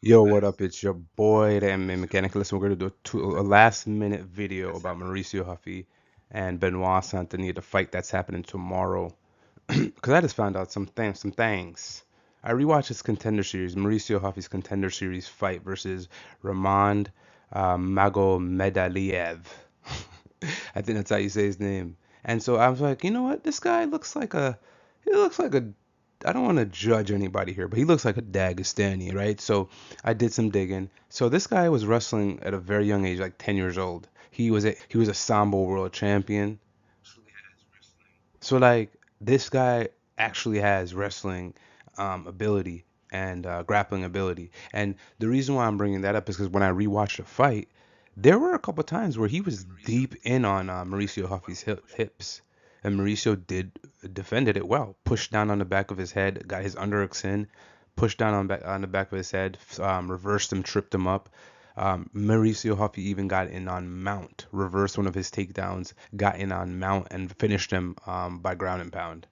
Yo, what up? It's your boy, the MMA Mechanic. Listen, we're gonna do a last minute video about Mauricio Ruffy and Benoit Saint Denis, the fight that's happening tomorrow. Because I just found out some things. I rewatched his Contender Series, Mauricio Ruffy's Contender Series fight versus Raimond Magomedaliev. I think that's how you say his name. And so I was like, you know what? This guy he looks like a, I don't want to judge anybody here, but he looks like a Dagestani, right? So I did some digging. So this guy was wrestling at a very young age, like 10 years old. He was a Sambo World Champion. So like this guy actually has wrestling ability and grappling ability. And the reason why I'm bringing that up is because when I rewatched the fight, there were a couple times where he was deep in on Mauricio Huffy's hips, and Mauricio did defended it well. Pushed down on the back of his head, got his underhooks in, pushed down on the back of his head, reversed him, tripped him up. Mauricio Huffy even got in on mount, reversed one of his takedowns, got in on mount, and finished him by ground and pound.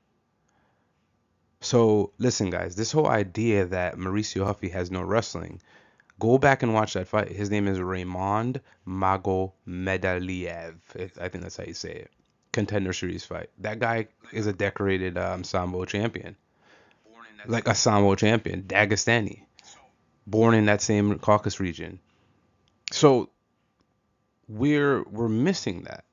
So listen, guys, this whole idea that Mauricio Huffy has no wrestling, go back and watch that fight. His name is Raimond Magomedaliev. I think that's how you say it. Contender Series fight. That guy is a decorated Sambo champion, like a Sambo champion, Dagestani, born in that same Caucasus region. So we're missing that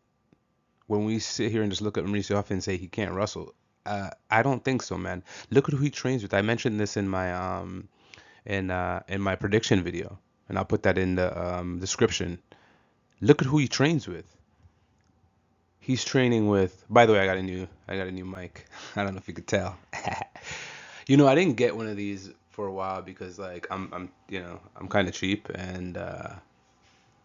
when we sit here and just look at Mauricio Huff and say he can't wrestle. I don't think so, man. Look at who he trains with. I mentioned this in my prediction video, and I'll put that in the description. Look at who he trains with. He's training with. By the way, I got a new mic. I don't know if you could tell. I didn't get one of these for a while because like I'm kind of cheap, and I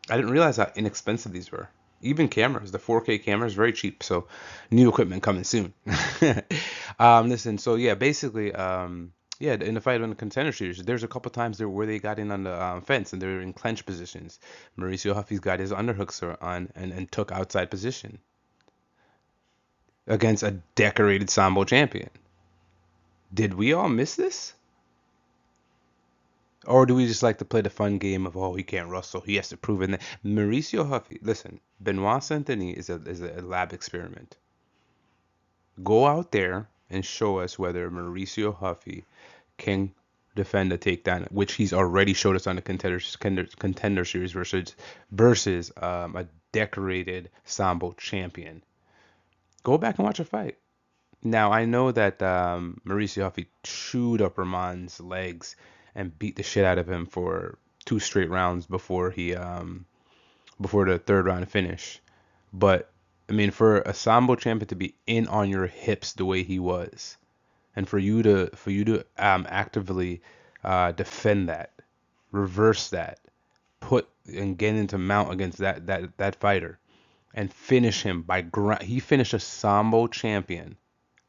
didn't realize how inexpensive these were. Even cameras, the 4K cameras, very cheap. So new equipment coming soon. Listen, so yeah, basically, yeah, in the fight on the Contender Series, there's a couple times there where they got in on the fence and they were in clench positions. Mauricio Huffy's got his underhooks on and took outside position against a decorated Sambo champion. Did we all miss this? Or do we just like to play the fun game of, oh, he can't wrestle, he has to prove it? Mauricio Huffy, listen, Benoit Saint Denis is a lab experiment. Go out there and show us whether Mauricio Huffy can defend a takedown, which he's already showed us on the contender series versus a decorated Sambo champion. Go back and watch a fight. Now I know that Mauricio Huffy chewed up Ramon's legs and beat the shit out of him for two straight rounds before the third round finish. But I mean, for a Sambo champion to be in on your hips the way he was, and for you to actively defend that, reverse that, put and get into mount against that fighter, and finish him by ground. He finished a Sambo champion.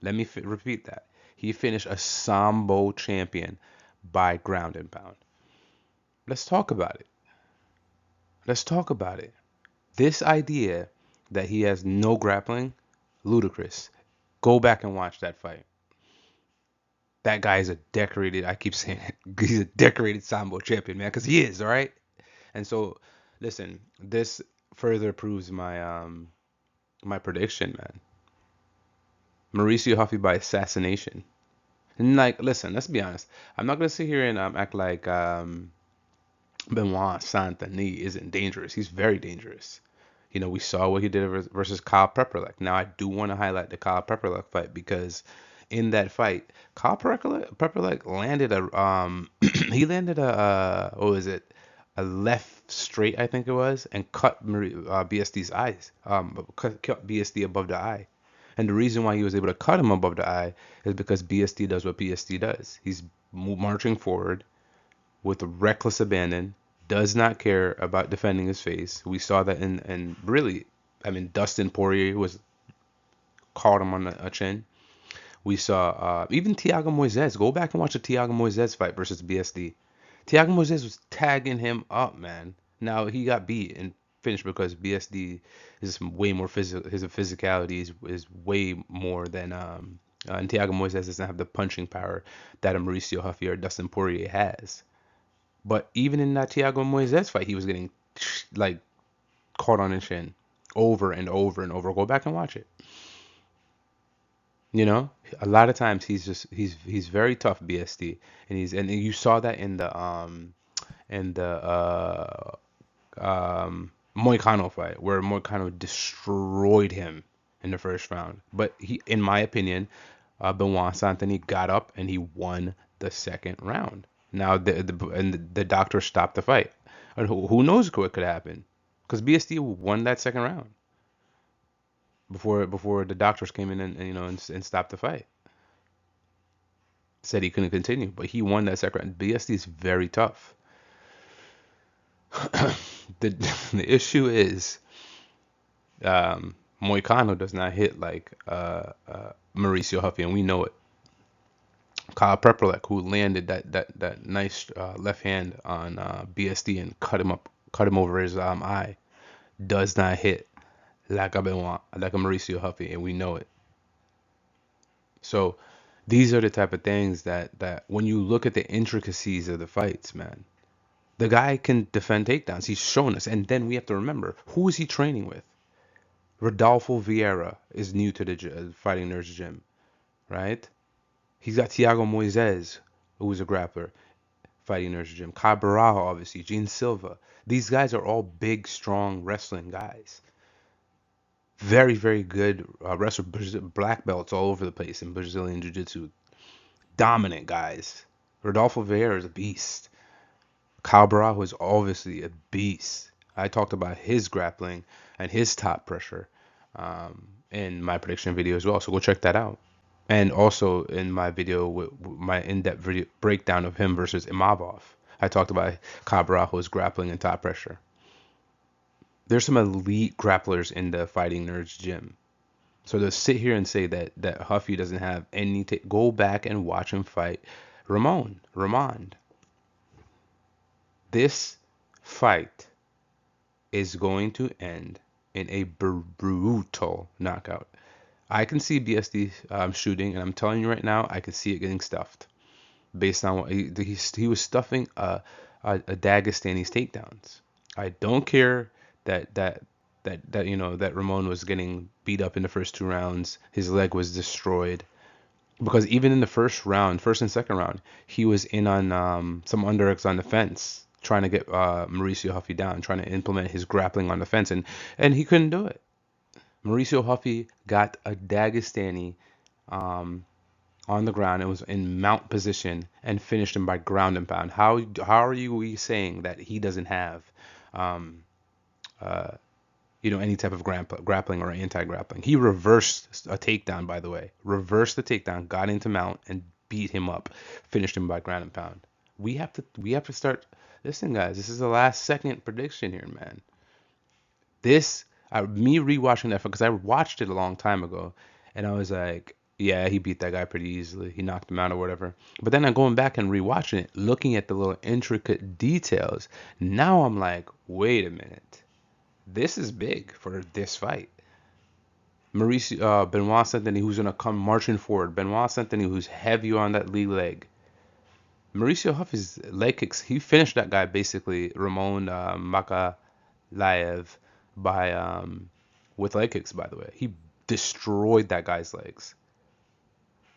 Let me repeat that. He finished a Sambo champion by ground and pound. Let's talk about it. Let's talk about it. This idea that he has no grappling, ludicrous. Go back and watch that fight. That guy is a decorated, I keep saying it, he's a decorated Sambo champion, man, because he is, all right? And so, listen, this further proves my prediction, man. Mauricio Huffy by assassination. And like, listen, let's be honest. I'm not gonna sit here and act like Benoit Saint Denis isn't dangerous. He's very dangerous. We saw what he did versus Kyle Prepperlek. Now, I do want to highlight the Kyle Prepperlek fight because in that fight, Kyle Prepperlek landed he landed what was it? A left straight, I think it was, and cut BSD's eyes. Cut BSD above the eye. And the reason why he was able to cut him above the eye is because BSD does what BSD does. He's marching forward with reckless abandon, does not care about defending his face. We saw that in really, I mean, Dustin Poirier was caught him on a chin. We saw even Thiago Moises. Go back and watch the Thiago Moises fight versus BSD. Thiago Moises was tagging him up, man. Now he got beat and finished because BSD is way more physical. His physicality is way more than and Thiago Moises doesn't have the punching power that a Mauricio Huffy or Dustin Poirier has. But even in that Thiago Moises fight, he was getting like caught on his shin over and over and over. Go back and watch it. You know, a lot of times he's very tough, BSD, and you saw that in the Moicano fight where Moicano destroyed him in the first round. But he, in my opinion, Benoit Saint-Denis got up and he won the second round. Now the doctor stopped the fight. And who knows what could happen? Because BSD won that second round before the doctors came in and stopped the fight. Said he couldn't continue, but he won that second round. BSD is very tough. the the issue is Moicano does not hit like Mauricio Ruffy, and we know it. Kyle Prepolek, who landed that nice left hand on BSD and cut him over his eye, does not hit like a Benoit, like a Mauricio Ruffy, and we know it. So these are the type of things that when you look at the intricacies of the fights, man, the guy can defend takedowns. He's shown us, and then we have to remember who is he training with. Rodolfo Vieira is new to the Fighting Nerds gym, right? He's got Thiago Moises, who's a grappler, Fighting Nerds gym. Cabral, obviously, Gene Silva. These guys are all big, strong wrestling guys. Very, very good wrestlers, black belts all over the place in Brazilian Jiu-Jitsu. Dominant guys. Rodolfo Vieira is a beast. Cabral is obviously a beast. I talked about his grappling and his top pressure in my prediction video as well, so go check that out. And also in my video with my in-depth video breakdown of him versus Imavov, I talked about Cabrajo's grappling and top pressure. There's some elite grapplers in the Fighting Nerds gym. So to sit here and say that Ruffy doesn't have any, go back and watch him fight Raimond. This fight is going to end in a brutal knockout. I can see BSD shooting, and I'm telling you right now, I can see it getting stuffed based on what he was stuffing Dagestani's takedowns. I don't care that Ramon was getting beat up in the first two rounds. His leg was destroyed because even in the first and second round, he was in on some underhooks on the fence, trying to get Mauricio Ruffy down, trying to implement his grappling on the fence, and he couldn't do it. Mauricio Ruffy got a Dagestani on the ground. It was in mount position and finished him by ground and pound. How are you saying that he doesn't have any type of grappling or anti-grappling? He reversed a takedown, by the way. Reversed the takedown, got into mount and beat him up, finished him by ground and pound. We have to start. Listen, guys, this is the last second prediction here, man. Me rewatching that because I watched it a long time ago, and I was like, yeah, he beat that guy pretty easily. He knocked him out or whatever. But then I'm going back and rewatching it, looking at the little intricate details. Now I'm like, wait a minute, this is big for this fight. Benoit Saint Denis, who's gonna come marching forward. Benoit Saint Denis, who's heavy on that lead leg. Mauricio Ruffy's leg kicks. He finished that guy basically, Raimond Magomedaliev, by with leg kicks. By the way, he destroyed that guy's legs.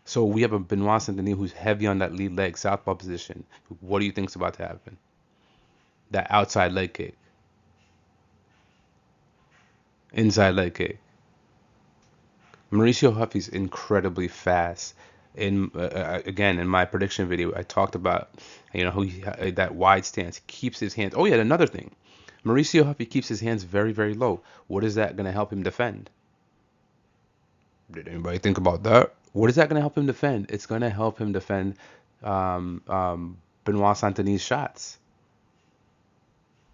So we have a Benoit Saint Denis who's heavy on that lead leg, southpaw position. What do you think's about to happen? That outside leg kick, inside leg kick. Mauricio Ruffy's incredibly fast. Again, in my prediction video, I talked about that wide stance keeps his hands. Oh yeah, another thing, Mauricio Ruffy keeps his hands very, very low. What is that going to help him defend? Did anybody think about that? What is that going to help him defend? It's going to help him defend Benoit Saint-Denis' shots.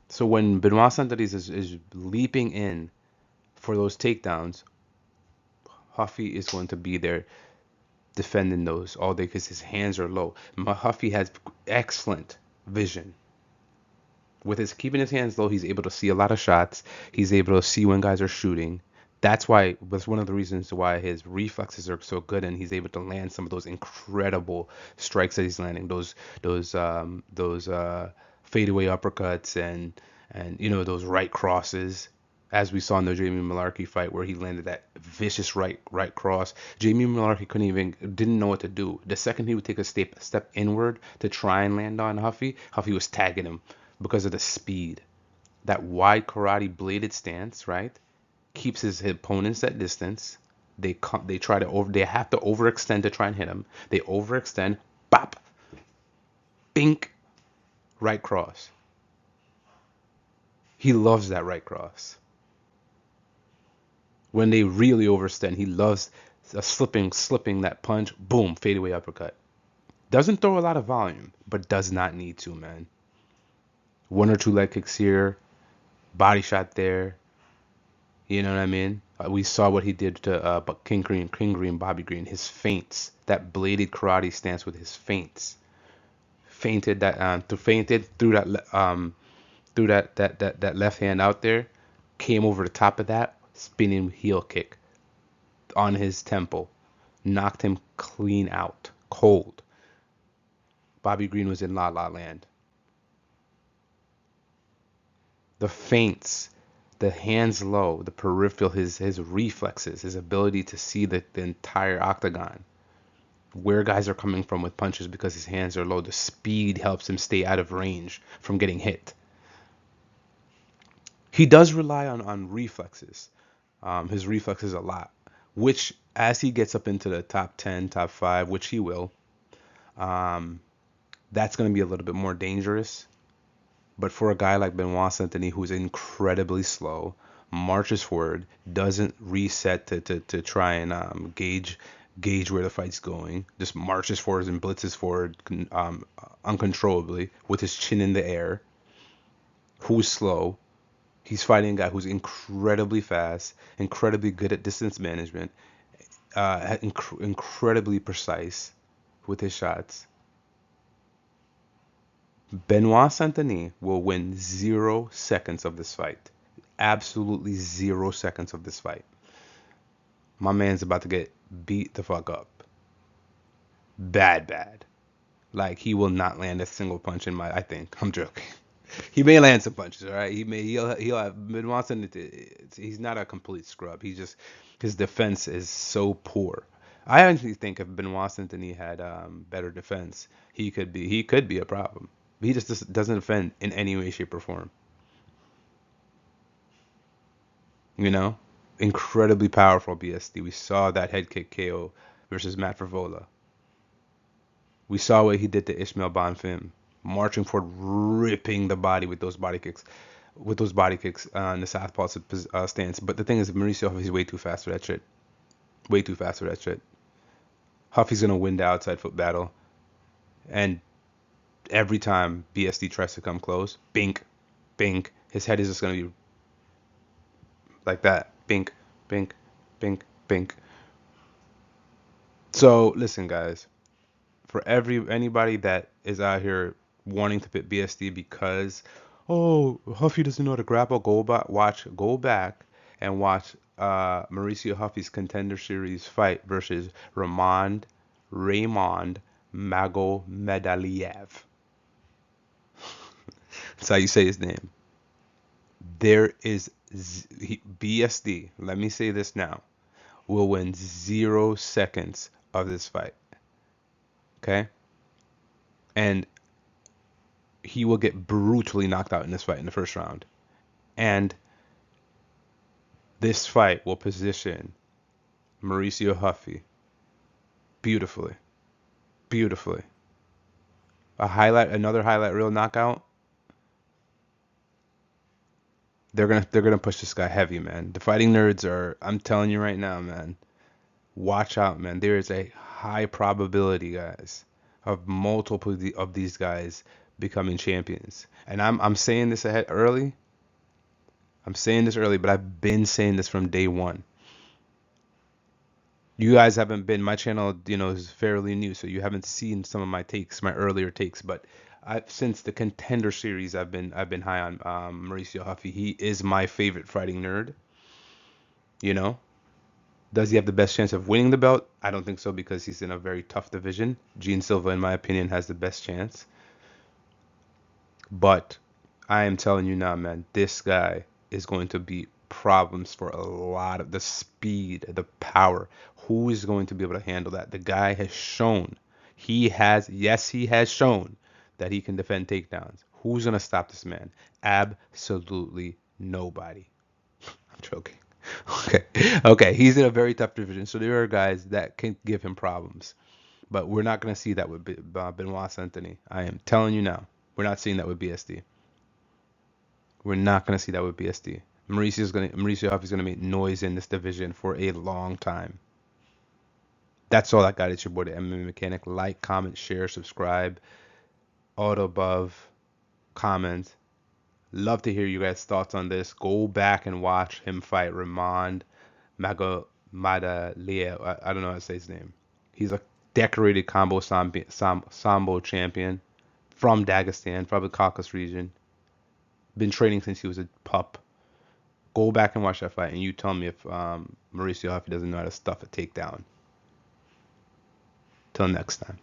So when Benoit Saint-Denis is leaping in for those takedowns, Ruffy is going to be there defending those all day because his hands are low. Ruffy has excellent vision. With his keeping his hands low, he's able to see a lot of shots. He's able to see when guys are shooting. That's one of the reasons why his reflexes are so good, and he's able to land some of those incredible strikes that he's landing. Those fadeaway uppercuts and those right crosses, as we saw in the Jamie Mullarkey fight where he landed that vicious right cross. Jamie Mullarkey didn't know what to do. The second he would take a step inward to try and land on Huffy, Huffy was tagging him because of the speed. That wide karate bladed stance, right, keeps his opponents at distance. They have to overextend to try and hit him. They overextend, bop, bink, right cross. He loves that right cross. When they really overextend, he loves slipping that punch, boom, fadeaway uppercut. Doesn't throw a lot of volume, but does not need to, man. One or two leg kicks here, body shot there. You know what I mean? We saw what he did to King Green, Bobby Green. His feints, that bladed karate stance with his feints, fainted through that left hand out there, came over the top of that spinning heel kick on his temple, knocked him clean out, cold. Bobby Green was in La La Land. The feints, the hands low, the peripheral, his reflexes, his ability to see the entire octagon, where guys are coming from with punches because his hands are low. The speed helps him stay out of range from getting hit. He does rely on reflexes, his reflexes a lot, which as he gets up into the top 10, top 5, which he will, that's going to be a little bit more dangerous. But for a guy like Benoit Saint-Denis, who's incredibly slow, marches forward, doesn't reset to try and gauge where the fight's going, just marches forward and blitzes forward uncontrollably with his chin in the air, who's slow. He's fighting a guy who's incredibly fast, incredibly good at distance management, incredibly precise with his shots. Benoit Saint-Denis will win 0 seconds of this fight. Absolutely 0 seconds of this fight. My man's about to get beat the fuck up. Bad. Like, he will not land a single punch I think. I'm joking. He may land some punches, all right? He'll have Benoit Saint-Denis. He's not a complete scrub. His defense is so poor. I actually think if Benoit Saint-Denis had better defense, he could be a problem. He just doesn't defend in any way, shape, or form. You know, incredibly powerful BSD. We saw that head kick KO versus Matt Frivola. We saw what he did to Ishmael Bonfim, marching forward, ripping the body with those body kicks, in the southpaw stance. But the thing is, Mauricio Ruffy is way too fast for that shit. Way too fast for that shit. Huffy's gonna win the outside foot battle, and every time BSD tries to come close, bink, bink, his head is just gonna be like that, bink, bink, bink, bink. So listen, guys, for anybody that is out here wanting to pit BSD because Huffy doesn't know how to grapple, go back and watch Mauricio Huffy's Contender Series fight versus Raimond Magomedaliev. That's how you say his name. There is BSD. Let me say this now. Will win 0 seconds of this fight. Okay? And he will get brutally knocked out in this fight in the first round. And this fight will position Mauricio Ruffy beautifully. Beautifully. Another highlight reel knockout. They're gonna push this guy heavy, man. The fighting nerds are, I'm telling you right now, man. Watch out, man. There is a high probability, guys, of multiple of these guys becoming champions. And I'm saying this early. I'm saying this early, but I've been saying this from day one. You guys haven't been, my channel, is fairly new, so you haven't seen some of my earlier takes, but since the Contender Series, I've been high on Mauricio Ruffy. He is my favorite fighting nerd. Does he have the best chance of winning the belt? I don't think so, because he's in a very tough division. Gene Silva, in my opinion, has the best chance. But I am telling you now, man, this guy is going to be problems for a lot of the speed, the power. Who is going to be able to handle that? The guy has shown, he has shown that he can defend takedowns. Who's going to stop this man? Absolutely nobody. I'm joking. Okay. Okay. He's in a very tough division. So there are guys that can give him problems. But we're not going to see that with Benoit Saint-Denis. I am telling you now. We're not seeing that with BSD. We're not going to see that with BSD. Mauricio Ruffy is going to make noise in this division for a long time. That's all I got. It's your boy, the MMA Mechanic. Like, comment, share, subscribe. All the above. Comment. Love to hear you guys' thoughts on this. Go back and watch him fight Raimond Magomedaliev. I don't know how to say his name. He's a decorated Sambo champion from Dagestan, from the Caucasus region. Been training since he was a pup. Go back and watch that fight, and you tell me if Mauricio Ruffy doesn't know how to stuff a takedown. Till next time.